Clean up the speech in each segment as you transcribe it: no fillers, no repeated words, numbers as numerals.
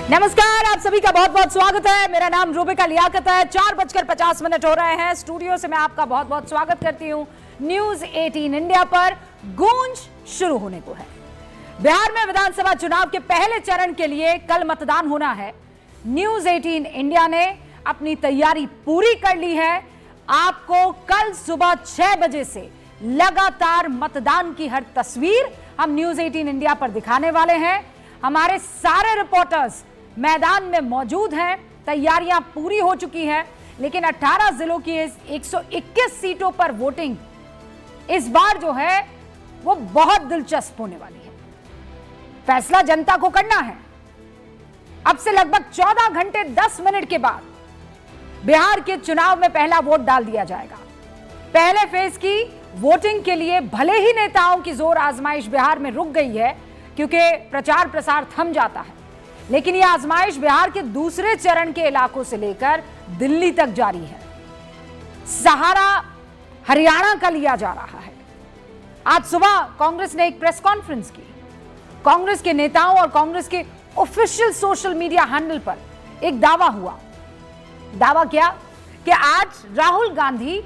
नमस्कार, आप सभी का बहुत बहुत स्वागत है। मेरा नाम रूबिका लियाकत है। 4:50 हो रहे हैं। स्टूडियो से मैं आपका बहुत बहुत स्वागत करती हूं। न्यूज 18 इंडिया पर गूंज शुरू होने को है। बिहार में विधानसभा चुनाव के पहले चरण के लिए कल मतदान होना है। न्यूज 18 इंडिया ने अपनी तैयारी पूरी कर ली है। आपको कल सुबह 6 बजे से लगातार मतदान की हर तस्वीर हम न्यूज 18 इंडिया पर दिखाने वाले हैं। हमारे सारे रिपोर्टर्स मैदान में मौजूद हैं। तैयारियां पूरी हो चुकी हैं, लेकिन 18 जिलों की 121 सीटों पर वोटिंग इस बार जो है वो बहुत दिलचस्प होने वाली है। फैसला जनता को करना है। अब से लगभग 14 घंटे 10 मिनट के बाद बिहार के चुनाव में पहला वोट डाल दिया जाएगा। पहले फेज की वोटिंग के लिए भले ही नेताओं की जोर आजमाइश बिहार में रुक गई है, क्योंकि प्रचार प्रसार थम जाता है, लेकिन यह आजमाइश बिहार के दूसरे चरण के इलाकों से लेकर दिल्ली तक जारी है। सहारा हरियाणा का लिया जा रहा है। आज सुबह कांग्रेस ने एक प्रेस कॉन्फ्रेंस की। कांग्रेस के नेताओं और कांग्रेस के ऑफिशियल सोशल मीडिया हैंडल पर एक दावा हुआ। दावा क्या कि आज राहुल गांधी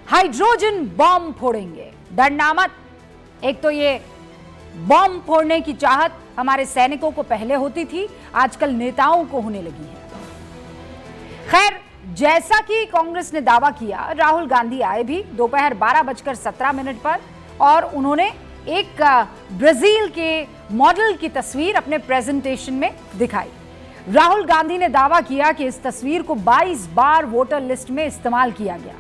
हाइड्रोजन बॉम्ब फोड़ेंगे। डरना मत। एक तो ये बॉम्ब फोड़ने की चाहत हमारे सैनिकों को पहले होती थी, आजकल नेताओं को होने लगी है। खैर, जैसा कि कांग्रेस ने दावा किया, राहुल गांधी आए भी दोपहर 12:17 पर और उन्होंने एक ब्राजील के मॉडल की तस्वीर अपने प्रेजेंटेशन में दिखाई। राहुल गांधी ने दावा किया कि इस तस्वीर को 22 बार वोटर लिस्ट में इस्तेमाल किया गया।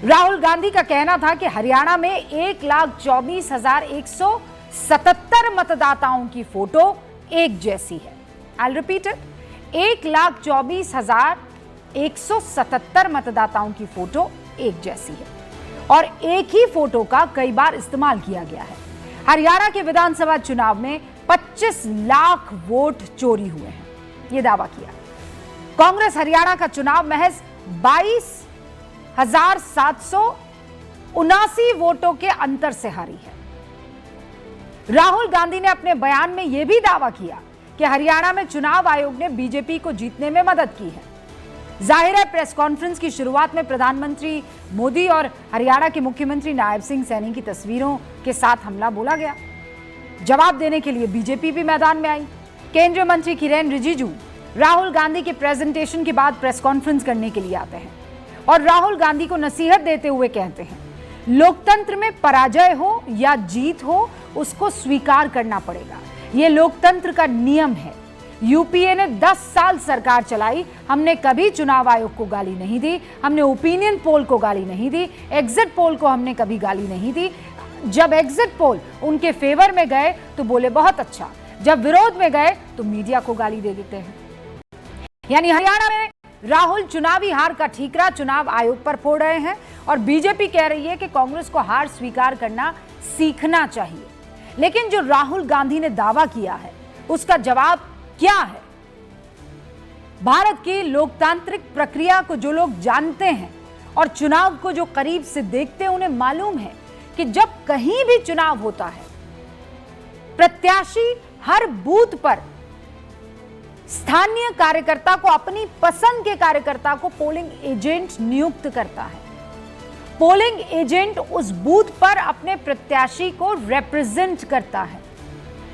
राहुल गांधी का कहना था कि हरियाणा में 1,24,177 मतदाताओं की फोटो एक जैसी है। आई रिपीट इट, 1,24,177 मतदाताओं की फोटो एक जैसी है और एक ही फोटो का कई बार इस्तेमाल किया गया है। हरियाणा के विधानसभा चुनाव में 25 लाख वोट चोरी हुए हैं, यह दावा किया। कांग्रेस हरियाणा का चुनाव महज 22,779 वोटों के अंतर से हारी है। राहुल गांधी ने अपने बयान में यह भी दावा किया कि हरियाणा में चुनाव आयोग ने बीजेपी को जीतने में मदद की है। जाहिर है, प्रेस कॉन्फ्रेंस की शुरुआत में प्रधानमंत्री मोदी और हरियाणा के मुख्यमंत्री नायब सिंह सैनी की तस्वीरों के साथ हमला बोला गया। जवाब देने के लिए बीजेपी भी मैदान में आई। केंद्रीय मंत्री किरेन रिजिजू राहुल गांधी के प्रेजेंटेशन के बाद प्रेस कॉन्फ्रेंस करने के लिए आते हैं और राहुल गांधी को नसीहत देते हुए कहते हैं, लोकतंत्र में पराजय हो या जीत हो, उसको स्वीकार करना पड़ेगा। यह लोकतंत्र का नियम है। यूपीए ने 10 साल सरकार चलाई। हमने कभी चुनाव आयोग को गाली नहीं दी, हमने ओपिनियन पोल को गाली नहीं दी, एग्जिट पोल को हमने कभी गाली नहीं दी। जब एग्जिट पोल उनके फेवर में गए तो बोले बहुत अच्छा, जब विरोध में गए तो मीडिया को गाली दे देते हैं। यानी हरियाणा में राहुल चुनावी हार का ठीकरा चुनाव आयोग पर फोड़ रहे हैं और बीजेपी कह रही है कि कांग्रेस को हार स्वीकार करना सीखना चाहिए। लेकिन जो राहुल गांधी ने दावा किया है, उसका जवाब क्या है? भारत की लोकतांत्रिक प्रक्रिया को जो लोग जानते हैं और चुनाव को जो करीब से देखते हैं, उन्हें मालूम है कि जब कहीं भी चुनाव होता है, प्रत्याशी हर बूथ पर स्थानीय कार्यकर्ता को, अपनी पसंद के कार्यकर्ता को पोलिंग एजेंट नियुक्त करता है। पोलिंग एजेंट उस बूथ पर अपने प्रत्याशी को रिप्रेजेंट करता है,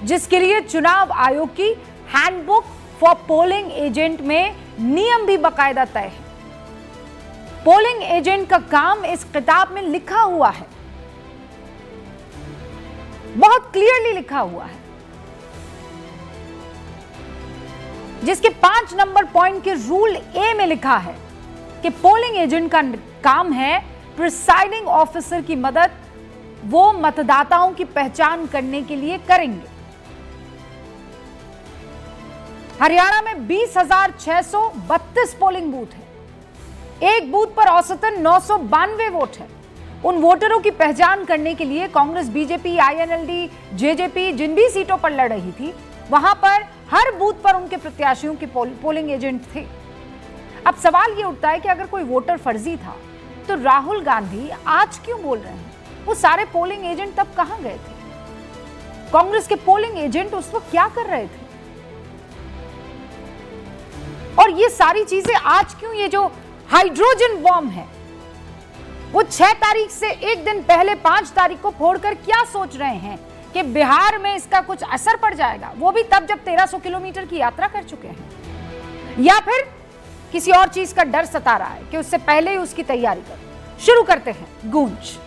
जिसके लिए चुनाव आयोग की हैंडबुक फॉर पोलिंग एजेंट में नियम भी बाकायदा तय है। पोलिंग एजेंट का काम इस किताब में लिखा हुआ है, बहुत क्लियरली लिखा हुआ है, जिसके 5 नंबर पॉइंट के रूल ए में लिखा है कि पोलिंग एजेंट का काम है प्रिसाइडिंग ऑफिसर की मदद वो मतदाताओं की पहचान करने के लिए करेंगे। हरियाणा में 20,632 पोलिंग बूथ है। एक बूथ पर औसतन 992 वोट है। उन वोटरों की पहचान करने के लिए कांग्रेस, बीजेपी, आईएनएलडी, जेजेपी जिन भी सीटों पर लड़ रही थी, वहां पर हर बूथ पर उनके प्रत्याशियों के पोलिंग एजेंट थे। अब सवाल यह उठता है कि अगर कोई वोटर फर्जी था तो राहुल गांधी आज क्यों बोल रहे हैं? वो सारे पोलिंग एजेंट तब कहां गए थे? कांग्रेस के पोलिंग एजेंट उस वक्त क्या कर रहे थे? और ये सारी चीजें आज क्यों, ये जो हाइड्रोजन बॉम्ब है वो 6 तारीख से एक दिन पहले 5 तारीख को फोड़कर क्या सोच रहे हैं कि बिहार में इसका कुछ असर पड़ जाएगा, वो भी तब जब 1300 किलोमीटर की यात्रा कर चुके हैं, या फिर किसी और चीज का डर सता रहा है कि उससे पहले ही उसकी तैयारी करो। शुरू करते हैं गूंज।